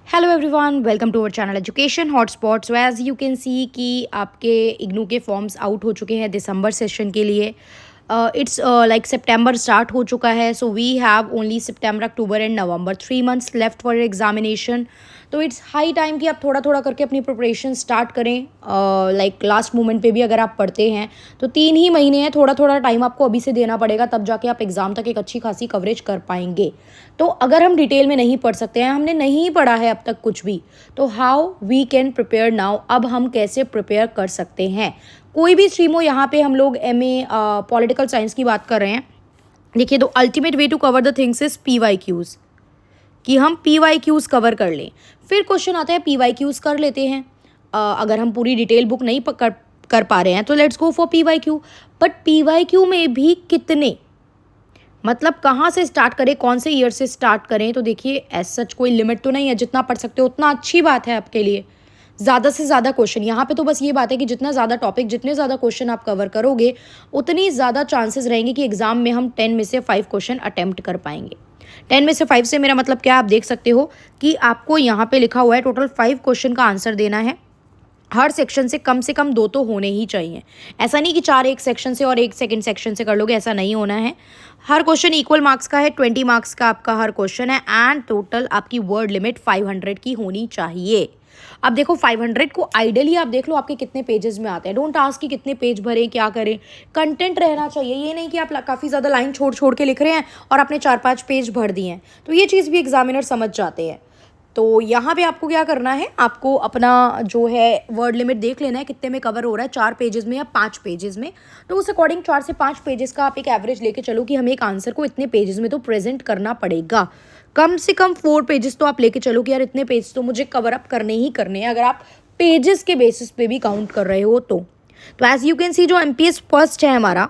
Hello everyone, welcome to our channel education hotspot. So as you can see कि आपके इग्नू के forms out हो चुके हैं दिसंबर सेशन के लिए। इट्स लाइक सितंबर स्टार्ट हो चुका है, so we have only September, October and November 3 months left for examination. तो इट्स हाई टाइम कि आप थोड़ा थोड़ा करके अपनी प्रिपरेशन स्टार्ट करें। लाइक लास्ट मोमेंट पे भी अगर आप पढ़ते हैं तो 3 ही महीने हैं, थोड़ा थोड़ा टाइम आपको अभी से देना पड़ेगा, तब जाके आप एग्ज़ाम तक एक अच्छी खासी कवरेज कर पाएंगे। तो अगर हम डिटेल में नहीं पढ़ सकते हैं, हमने नहीं पढ़ा है अब तक कुछ भी, तो how we can prepare now, अब हम कैसे प्रिपेयर कर सकते हैं। कोई भी स्ट्रीम हो, यहाँ पे हम लोग MA पॉलिटिकल साइंस की बात कर रहे हैं। देखिए, the ultimate way to cover the things is PYQs, कि हम PYQs कवर कर लें। फिर क्वेश्चन आता है PYQs कर लेते हैं। अगर हम पूरी डिटेल बुक नहीं कर पा रहे हैं तो let's go for PYQ। But PYQ में भी कितने, मतलब कहाँ से स्टार्ट करें, कौन से ईयर से स्टार्ट करें। तो देखिए, एज सच कोई लिमिट तो नहीं है, जितना पढ़ सकते हो उतना अच्छी बात है आपके लिए। ज़्यादा से ज़्यादा क्वेश्चन, यहाँ पे तो बस ये बात है कि जितना ज़्यादा टॉपिक, जितने ज़्यादा क्वेश्चन आप कवर करोगे, उतनी ज़्यादा चांसेस रहेंगे कि एग्जाम में हम 10 में से 5 क्वेश्चन अटेम्प्ट कर पाएंगे। 10 में से 5 से मेरा मतलब क्या, आप देख सकते हो कि आपको यहाँ पे लिखा हुआ है टोटल 5 क्वेश्चन का आंसर देना है। हर सेक्शन से कम 2 तो होने ही चाहिए। ऐसा नहीं कि 4 एक सेक्शन से और 1 सेकंड सेक्शन से कर लोगे, ऐसा नहीं होना है। हर क्वेश्चन इक्वल मार्क्स का है, 20 मार्क्स का आपका हर क्वेश्चन है, एंड टोटल आपकी वर्ड लिमिट 500 की होनी चाहिए। अब देखो, 500 को आइडियली आप देख लो आपके कितने पेजेस में आते हैं। डोंट आस्क कि कितने पेज भरें, क्या करें, कंटेंट रहना चाहिए। ये नहीं कि आप काफ़ी ज़्यादा लाइन छोड़ छोड़ के लिख रहे हैं और आपने 4-5 पेज भर दिए हैं, तो ये चीज़ भी एग्जामिनर समझ जाते हैं। तो यहाँ पे आपको क्या करना है, आपको अपना जो है वर्ड लिमिट देख लेना है कितने में कवर हो रहा है, 4 पेजेस में या 5 पेजेस में। तो उस अकॉर्डिंग 4 से 5 पेजेस का आप एक एवरेज लेके चलो कि हमें एक आंसर को इतने पेजेस में तो प्रेजेंट करना पड़ेगा। कम से कम 4 पेजेस तो आप लेके चलो कि यार इतने पेज तो मुझे कवर अप करने ही करने हैं, अगर आप पेजेस के बेसिस पे भी काउंट कर रहे हो तो एज यू कैन सी, जो MPS फर्स्ट है हमारा,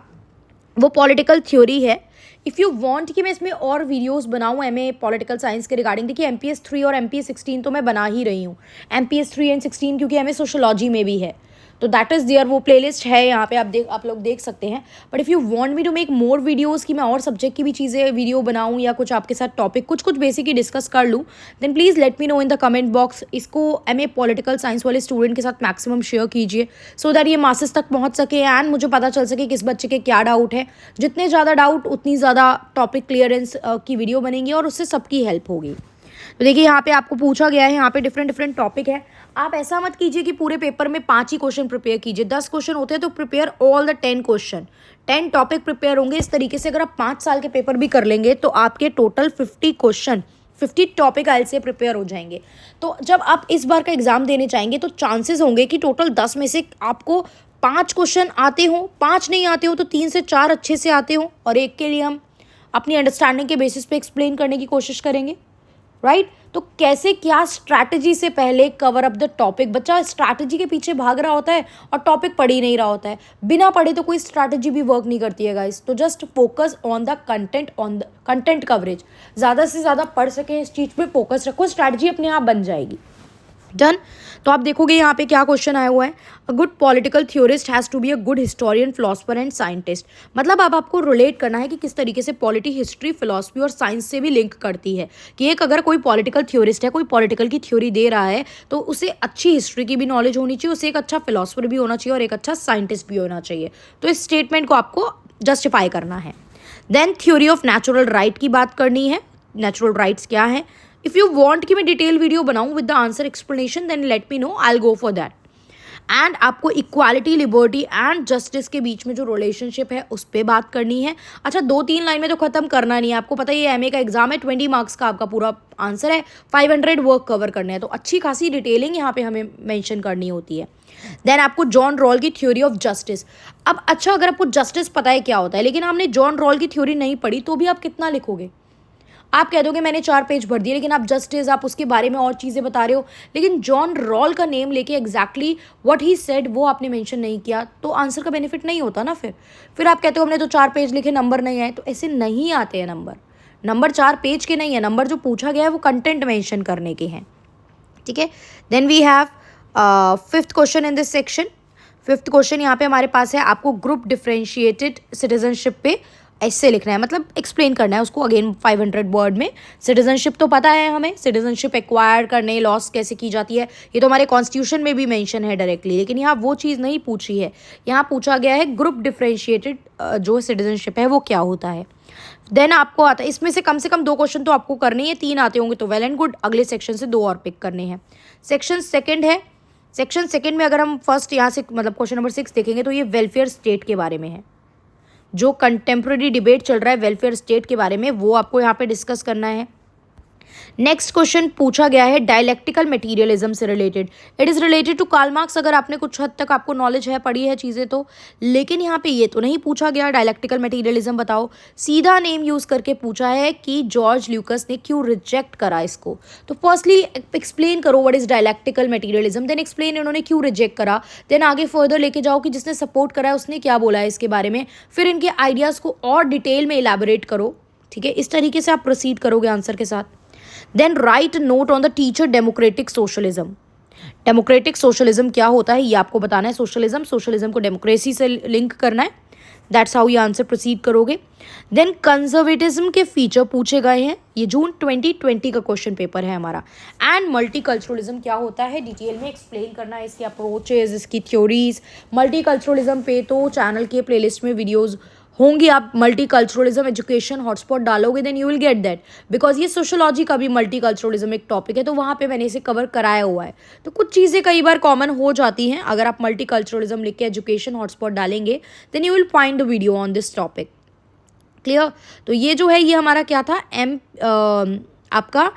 वो पॉलिटिकल थ्योरी है। इफ़ यू वांट कि मैं इसमें और वीडियोस बनाऊं MA पॉलिटिकल साइंस के रिगार्डिंग, देखिए MPS 3 और MPS 16 तो मैं बना ही रही हूँ। MPS 3 एंड 16 क्योंकि MA सोशोलॉजी में भी है, तो दैट इज़ देयर, वो प्लेलिस्ट है यहाँ पे, आप लोग देख सकते हैं। But if you want me to make more videos कि मैं और सब्जेक्ट की भी चीज़ें वीडियो बनाऊँ या कुछ आपके साथ टॉपिक कुछ बेसिक ही डिस्कस कर लूँ, then please let me know in the comment box. इसको MA पॉलिटिकल साइंस वाले स्टूडेंट के साथ मैक्सिमम शेयर कीजिए, सो दैट ये मासेस तक पहुँच सके एंड मुझे पता चल सके किस बच्चे के क्या डाउट है। जितने ज़्यादा डाउट, उतनी ज़्यादा टॉपिक क्लियरेंस की वीडियो बनेंगी और उससे सबकी हेल्प होगी। तो देखिए, यहाँ पे आपको पूछा गया है, यहाँ पे डिफरेंट टॉपिक है। आप ऐसा मत कीजिए कि पूरे पेपर में 5 ही क्वेश्चन प्रिपेयर कीजिए। 10 क्वेश्चन होते हैं तो prepare all the 10 question, 10 topic prepare होंगे। इस तरीके से अगर आप 5 साल के पेपर भी कर लेंगे तो आपके टोटल 50 क्वेश्चन, 50 टॉपिक आइल से प्रिपेयर हो जाएंगे। तो जब आप इस बार का एग्जाम देने जाएंगे तो चांसेस होंगे कि टोटल 10 में से आपको 5 क्वेश्चन आते हों, 5 नहीं आते हो तो 3 से 4 अच्छे से आते हों, और एक के लिए हम अपनी अंडरस्टैंडिंग के बेसिस पे एक्सप्लेन करने की कोशिश करेंगे, राइट। तो कैसे, क्या स्ट्रैटेजी से पहले कवर अप द टॉपिक। बच्चा स्ट्रैटेजी के पीछे भाग रहा होता है और टॉपिक पढ़ ही नहीं रहा होता है। बिना पढ़े तो कोई स्ट्रैटेजी भी वर्क नहीं करती है गाइस। तो just focus on the content, on the content coverage. ज़्यादा से ज़्यादा पढ़ सकें, इस चीज़ पे फोकस रखो, स्ट्रैटेजी अपने आप बन जाएगी। डन। तो आप देखोगे यहाँ पे क्या क्वेश्चन आया हुआ है, a good political theorist has to be a good historian, philosopher and scientist. मतलब अब आपको रिलेट करना है कि किस तरीके से पॉलिटी, हिस्ट्री, फिलोसफी और साइंस से भी लिंक करती है। कि एक अगर कोई पॉलिटिकल थ्योरिस्ट है, कोई पॉलिटिकल की थ्योरी दे रहा है, तो उसे अच्छी हिस्ट्री की भी नॉलेज होनी चाहिए, उसे एक अच्छा फिलोसफर भी होना चाहिए और एक अच्छा साइंटिस्ट भी होना चाहिए। तो इस स्टेटमेंट को आपको जस्टिफाई करना है। Then theory of natural right की बात करनी है। नेचुरल राइट्स क्या है। इफ़ यू वांट कि मैं डिटेल वीडियो बनाऊं with the answer explanation, then let me know, I will go for that. And आपको इक्वालिटी, लिबर्टी एंड जस्टिस के बीच में जो रिलेशनशिप है उस पर बात करनी है। अच्छा, 2-3 लाइन में तो खत्म करना नहीं है, आपको पता है ये MA का एग्जाम है, 20 मार्क्स का आपका पूरा आंसर है, 500 वर्क कवर करने हैं, तो अच्छी खासी डिटेलिंग यहाँ पे हमें मेंशन करनी होती है। देन आपको जॉन रॉल की थ्योरी ऑफ जस्टिस। अब अच्छा, अगर आपको जस्टिस पता है क्या होता है, लेकिन आपने जॉन रॉल की थ्योरी नहीं पढ़ी, तो भी आप कितना लिखोगे। आप कह दोगे मैंने 4 पेज भर दिए, लेकिन आप जस्टिस, आप उसके बारे में और चीज़ें बता रहे हो, लेकिन जॉन रॉल का नेम लेके एग्जैक्टली व्हाट ही सेड वो आपने मेंशन नहीं किया, तो आंसर का बेनिफिट नहीं होता ना। फिर आप कहते हो हमने तो 4 पेज लिखे, नंबर नहीं आए। तो ऐसे नहीं आते हैं नंबर 4 पेज के नहीं है, नंबर जो पूछा गया है वो कंटेंट मेंशन करने के हैं, ठीक है। Then we have 5th question in this section. 5th question यहाँ पे हमारे पास है, आपको ग्रुप डिफरेंशिएटेड सिटीजनशिप पे ऐसे लिखना है, मतलब एक्सप्लेन करना है उसको अगेन 500 वर्ड में। सिटीजनशिप तो पता है हमें, सिटीजनशिप एक्वायर करने लॉस कैसे की जाती है, ये तो हमारे कॉन्स्टिट्यूशन में भी मेंशन है डायरेक्टली, लेकिन यहाँ वो चीज़ नहीं पूछी है। यहाँ पूछा गया है ग्रुप डिफ्रेंशिएटेड जो सिटीजनशिप है वो क्या होता है। देन आपको आता है, इसमें से कम 2 क्वेश्चन तो आपको करने ही है, 3 आते होंगे तो वेल एंड गुड, अगले सेक्शन से 2 और पिक करने हैं। सेक्शन सेकंड है, सेक्शन सेकंड में अगर हम फर्स्ट यहाँ से मतलब क्वेश्चन नंबर 6 देखेंगे तो ये वेलफेयर स्टेट के बारे में है। जो कंटेम्प्रेरी डिबेट चल रहा है वेलफेयर स्टेट के बारे में वो आपको यहाँ पे डिस्कस करना है। नेक्स्ट क्वेश्चन पूछा गया है डायलेक्टिकल मटेरियलिज्म से related, it is related to Karl Marx. अगर आपने कुछ हद तक आपको नॉलेज है, पढ़ी है चीज़ें तो, लेकिन यहाँ पे ये तो नहीं पूछा गया डायलेक्टिकल मटेरियलिज्म बताओ, सीधा नेम यूज़ करके पूछा है कि जॉर्ज ल्यूकस ने क्यों रिजेक्ट करा इसको। तो फर्स्टली एक्सप्लेन करो what is dialectical materialism, then explain इन्होंने क्यों रिजेक्ट करा, देन आगे फर्दर लेके जाओ कि जिसने सपोर्ट करा है उसने क्या बोला है इसके बारे में, फिर इनके आइडियाज़ को और डिटेल में इलेबोरेट करो। ठीक है, इस तरीके से आप प्रोसीड करोगे आंसर के साथ। Then write note on the teacher democratic socialism. Democratic socialism क्या होता है ये आपको बताना है। सोशलिज्म को डेमोक्रेसी से लिंक करना है, दैट्स हाउ ये आंसर प्रोसीड करोगे। देन कंजर्वेटिज्म के फीचर पूछे गए हैं, ये जून 2020 का क्वेश्चन पेपर है हमारा। एंड मल्टीकल्चरलिज्म क्या होता है डिटेल में एक्सप्लेन करना है, इसके अप्रोचेज, इसकी थ्योरीज। मल्टीकल्चरलिज्म पे तो चैनल के प्लेलिस्ट में वीडियोज़ होंगी, आप मल्टीकल्चरलिज्म एजुकेशन हॉटस्पॉट डालोगे then you will get that, because ये सोशोलॉजी का भी मल्टीकल्चरलिज्म एक टॉपिक है तो वहाँ पे मैंने इसे कवर कराया हुआ है। तो कुछ चीज़ें कई बार कॉमन हो जाती हैं, अगर आप मल्टीकल्चरलिज्म लिख के एजुकेशन हॉटस्पॉट डालेंगे then you will find the video on this topic. Clear. तो ये जो है ये हमारा क्या था, आपका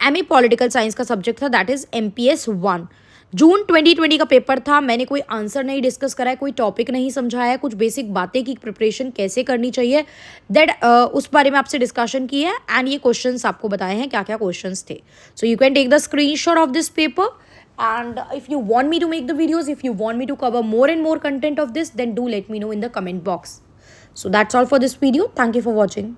एमए पॉलिटिकल साइंस का सब्जेक्ट था, दैट इज MPS 1। जून 2020 का पेपर था। मैंने कोई आंसर नहीं डिस्कस करा है, कोई टॉपिक नहीं समझाया है, कुछ बेसिक बातें की प्रिपरेशन कैसे करनी चाहिए दैट उस बारे में आपसे डिस्कशन की है। एंड ये क्वेश्चंस आपको बताए हैं क्या क्या क्वेश्चंस थे। So you can take the screenshot of this paper and if you want me to make the videos, if you want me to cover more and more content of this, then do let me know in the comment box. So that's all for this video. Thank you for watching.